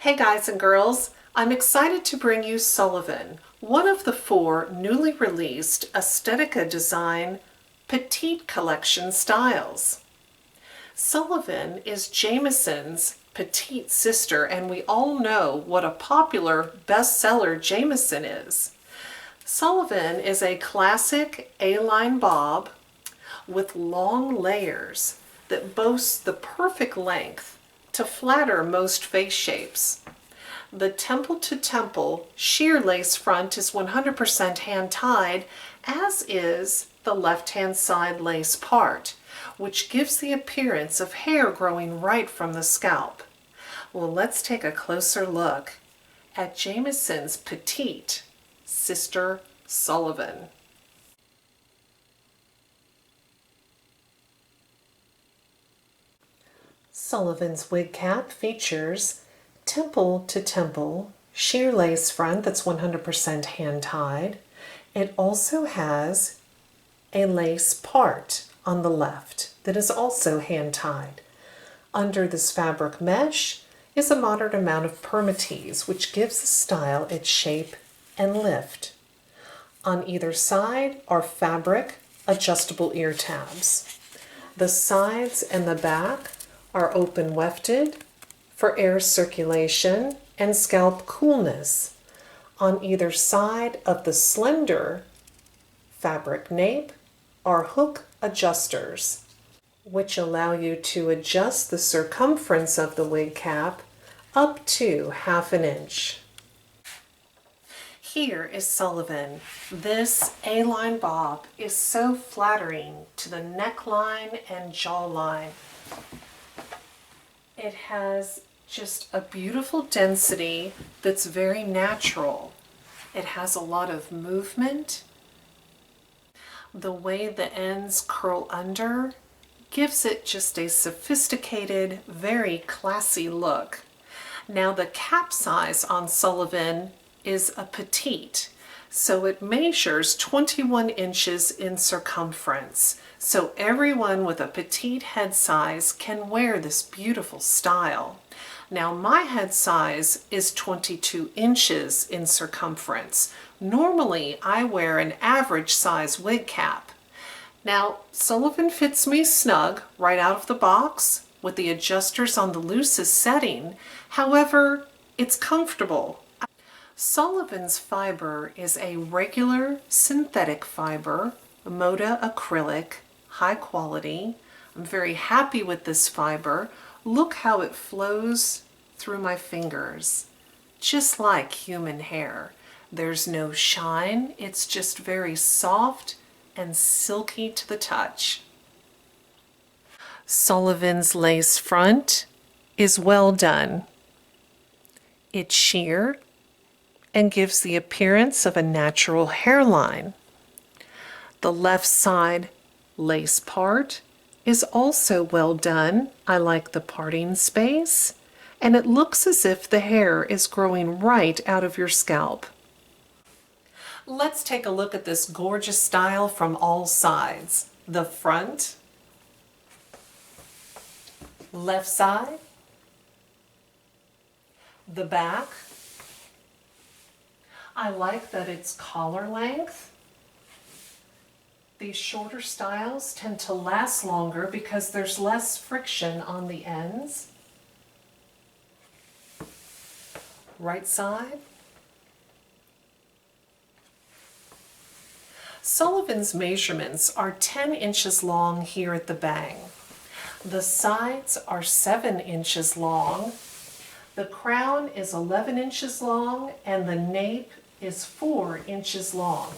Hey guys and girls, I'm excited to bring you Sullivan, one of the 4 newly released Estetica design Petite collection styles. Sullivan is Jamison's petite sister, and we all know what a popular bestseller Jamison is. Sullivan is a classic A-line bob with long layers that boasts the perfect length to flatter most face shapes. The temple-to-temple sheer lace front is 100% hand-tied, as is the left-hand side lace part, which gives the appearance of hair growing right from the scalp. Well, let's take a closer look at Jamison's petite sister Sullivan. Sullivan's wig cap features temple to temple sheer lace front that's 100% hand tied. It also has a lace part on the left that is also hand tied. Under this fabric mesh is a moderate amount of permatease, which gives the style its shape and lift. On either side are fabric adjustable ear tabs. The sides and the back are open wefted for air circulation and scalp coolness. On either side of the slender fabric nape are hook adjusters, which allow you to adjust the circumference of the wig cap up to 1/2 inch. Here is Sullivan. This A-line bob is so flattering to the neckline and jawline. It has just a beautiful density that's very natural. It has a lot of movement. The way the ends curl under gives it just a sophisticated, very classy look. Now the cap size on Sullivan is a petite, so it measures 21 inches in circumference. So everyone with a petite head size can wear this beautiful style. Now my head size is 22 inches in circumference. Normally I wear an average size wig cap. Now Sullivan fits me snug right out of the box with the adjusters on the loosest setting. However, it's comfortable. Sullivan's fiber is a regular synthetic fiber, Moda acrylic, high quality. I'm very happy with this fiber. Look how it flows through my fingers, just like human hair. There's no shine, it's just very soft and silky to the touch. Sullivan's lace front is well done. It's sheer and gives the appearance of a natural hairline. The left side lace part is also well done. I like the parting space, and it looks as if the hair is growing right out of your scalp. Let's take a look at this gorgeous style from all sides. The front, left side, the back. I like that it's collar length. These shorter styles tend to last longer because there's less friction on the ends. Right side. Sullivan's measurements are 10 inches long here at the bang. The sides are 7 inches long. The crown is 11 inches long and the nape is 4 inches long.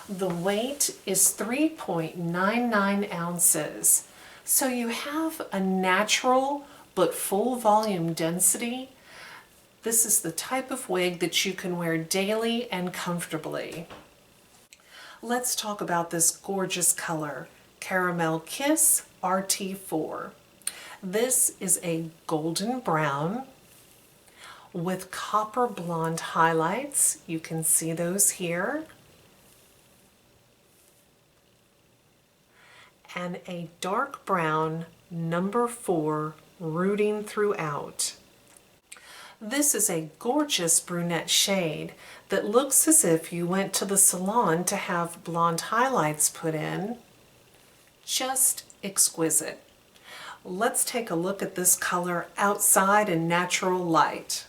The weight is 3.99 ounces. So you have a natural but full volume density. This is the type of wig that you can wear daily and comfortably. Let's talk about this gorgeous color, Caramel Kiss RT4. This is a golden brown with copper blonde highlights. You can see those here. And a dark brown number 4 rooting throughout. This is a gorgeous brunette shade that looks as if you went to the salon to have blonde highlights put in. Just exquisite. Let's take a look at this color outside in natural light.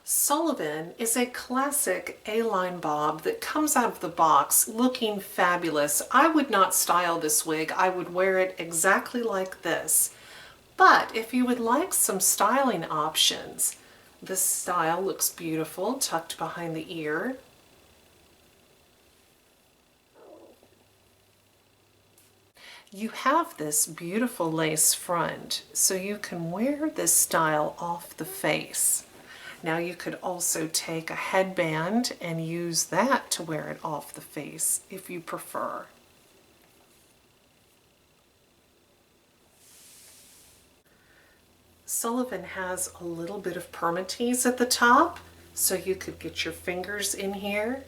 Sullivan is a classic A-line bob that comes out of the box looking fabulous. I would not style this wig. I would wear it exactly like this. But if you would like some styling options, this style looks beautiful, tucked behind the ear. You have this beautiful lace front, so you can wear this style off the face. Now you could also take a headband and use that to wear it off the face if you prefer. Sullivan has a little bit of permatease at the top, so you could get your fingers in here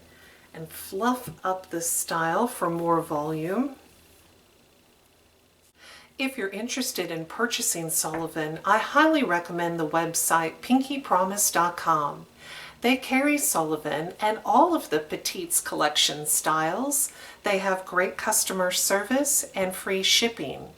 and fluff up this style for more volume. If you're interested in purchasing Sullivan, I highly recommend the website PinkeePromise.com. They carry Sullivan and all of the Petites collection styles. They have great customer service and free shipping.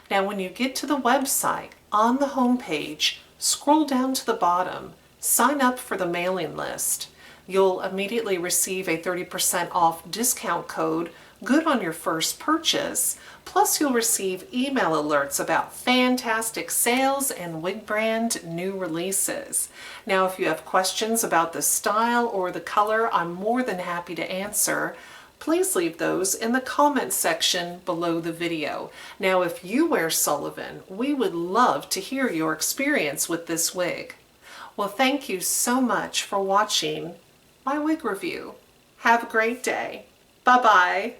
Now when you get to the website, on the home page, scroll down to the bottom, sign up for the mailing list. You'll immediately receive a 30% off discount code good on your first purchase, plus you'll receive email alerts about fantastic sales and wig brand new releases. Now if you have questions about the style or the color, I'm more than happy to answer. Please leave those in the comments section below the video. Now if you wear Sullivan, we would love to hear your experience with this wig. Well, thank you so much for watching my wig review. Have a great day. Bye-bye.